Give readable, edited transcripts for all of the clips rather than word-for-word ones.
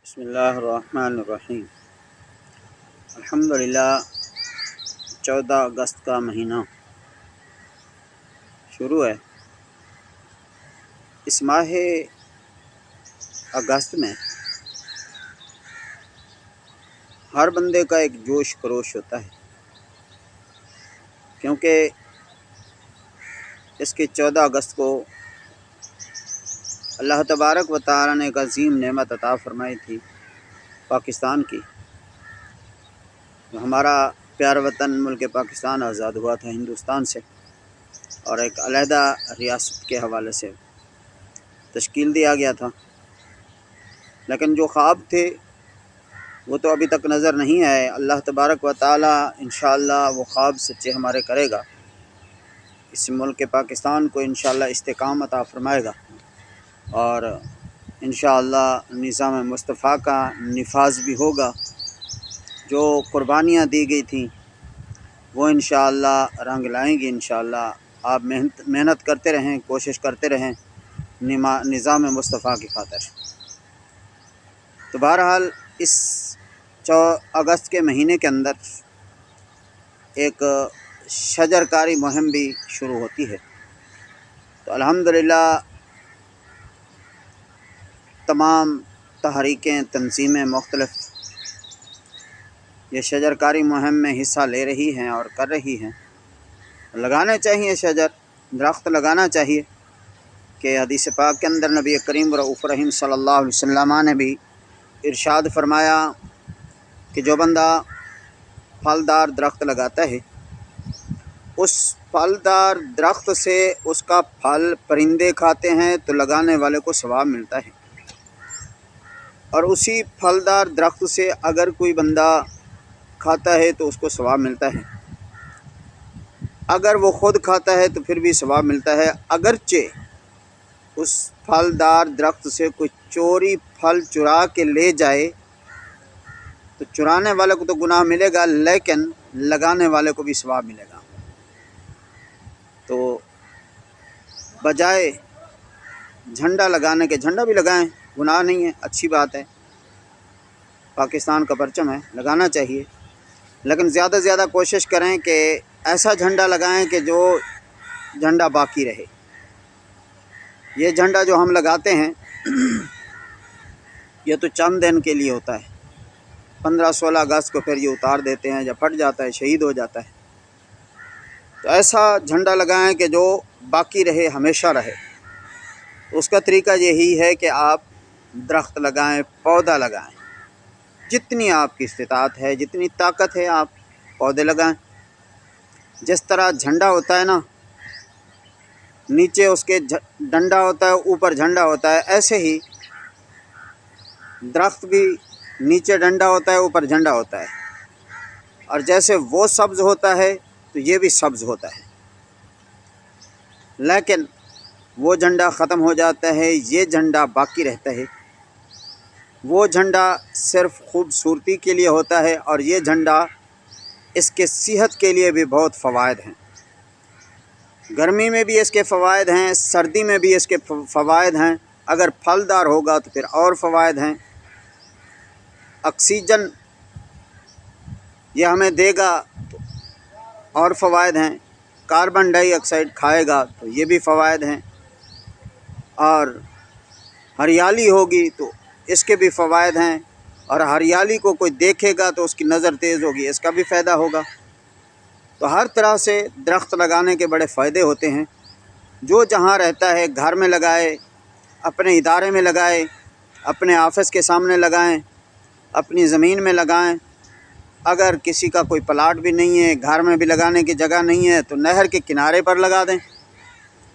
بسم اللہ الرحمن الرحیم۔ الحمدللہ 14 اگست کا مہینہ شروع ہے۔ اس ماہ اگست میں ہر بندے کا ایک جوش خروش ہوتا ہے، کیونکہ اس کے 14 اگست کو اللہ تبارک و تعالی نے ایک عظیم نعمت عطا فرمائی تھی پاکستان کی۔ ہمارا پیارا وطن ملک پاکستان آزاد ہوا تھا ہندوستان سے، اور ایک علیحدہ ریاست کے حوالے سے تشکیل دیا گیا تھا، لیکن جو خواب تھے وہ تو ابھی تک نظر نہیں آئے۔ اللہ تبارک و تعالی انشاءاللہ وہ خواب سچے ہمارے کرے گا، اس ملک پاکستان کو انشاءاللہ استحکام عطا فرمائے گا، اور انشاءاللہ نظام مصطفیٰ کا نفاذ بھی ہوگا۔ جو قربانیاں دی گئی تھیں وہ انشاءاللہ رنگ لائیں گی۔ انشاءاللہ آپ محنت کرتے رہیں، کوشش کرتے رہیں نظام مصطفیٰ کی خاطر۔ تو بہرحال اس 14 اگست کے مہینے کے اندر ایک شجر کاری مہم بھی شروع ہوتی ہے۔ تو الحمدللہ تمام تحریکیں، تنظیمیں مختلف یہ شجر کاری مہم میں حصہ لے رہی ہیں اور کر رہی ہیں۔ لگانے چاہیے شجر، درخت لگانا چاہیے، کہ حدیث پاک کے اندر نبی کریم رؤوف رحیم صلی اللہ علیہ وسلم نے بھی ارشاد فرمایا کہ جو بندہ پھلدار درخت لگاتا ہے، اس پھلدار درخت سے اس کا پھل پرندے کھاتے ہیں تو لگانے والے کو ثواب ملتا ہے، اور اسی پھلدار درخت سے اگر کوئی بندہ کھاتا ہے تو اس کو ثواب ملتا ہے، اگر وہ خود کھاتا ہے تو پھر بھی ثواب ملتا ہے۔ اگرچہ اس پھلدار درخت سے کوئی چوری پھل چرا کے لے جائے تو چرانے والے کو تو گناہ ملے گا، لیکن لگانے والے کو بھی ثواب ملے گا۔ تو بجائے جھنڈا لگانے کے جھنڈا بھی لگائیں، گناہ نہیں ہے، اچھی بات ہے، پاکستان کا پرچم ہے، لگانا چاہیے، لیکن زیادہ سے زیادہ کوشش کریں کہ ایسا جھنڈا لگائیں کہ جو جھنڈا باقی رہے۔ یہ جھنڈا جو ہم لگاتے ہیں یہ تو چند دن کے لیے ہوتا ہے، 15-16 اگست کو پھر یہ اتار دیتے ہیں، جب پھٹ جاتا ہے، شہید ہو جاتا ہے۔ تو ایسا جھنڈا لگائیں کہ جو باقی رہے، ہمیشہ رہے۔ اس کا طریقہ یہی ہے کہ آپ درخت لگائیں، پودا لگائیں، جتنی آپ کی استطاعت ہے، جتنی طاقت ہے، آپ پودے لگائیں۔ جس طرح جھنڈا ہوتا ہے نا، نیچے اس کے ڈنڈا ہوتا ہے، اوپر جھنڈا ہوتا ہے، ایسے ہی درخت بھی نیچے ڈنڈا ہوتا ہے، اوپر جھنڈا ہوتا ہے، اور جیسے وہ سبز ہوتا ہے تو یہ بھی سبز ہوتا ہے، لیکن وہ جھنڈا ختم ہو جاتا ہے، یہ جھنڈا باقی رہتا ہے۔ وہ جھنڈا صرف خوبصورتی کے لیے ہوتا ہے، اور یہ جھنڈا اس کے صحت کے لیے بھی بہت فوائد ہیں۔ گرمی میں بھی اس کے فوائد ہیں، سردی میں بھی اس کے فوائد ہیں، اگر پھلدار ہوگا تو پھر اور فوائد ہیں۔ آکسیجن یہ ہمیں دے گا تو اور فوائد ہیں، کاربن ڈائی آکسائڈ کھائے گا تو یہ بھی فوائد ہیں، اور ہریالی ہوگی تو اس کے بھی فوائد ہیں، اور ہریالی کو کوئی دیکھے گا تو اس کی نظر تیز ہوگی، اس کا بھی فائدہ ہوگا۔ تو ہر طرح سے درخت لگانے کے بڑے فائدے ہوتے ہیں۔ جو جہاں رہتا ہے گھر میں لگائے، اپنے ادارے میں لگائے، اپنے آفس کے سامنے لگائیں، اپنی زمین میں لگائیں۔ اگر کسی کا کوئی پلاٹ بھی نہیں ہے، گھر میں بھی لگانے کی جگہ نہیں ہے، تو نہر کے کنارے پر لگا دیں،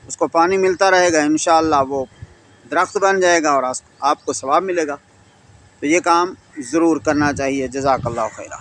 اس کو پانی ملتا رہے گا، انشاءاللہ وہ درخت بن جائے گا اور آپ کو ثواب ملے گا۔ تو یہ کام ضرور کرنا چاہیے۔ جزاک اللہ خیرہ۔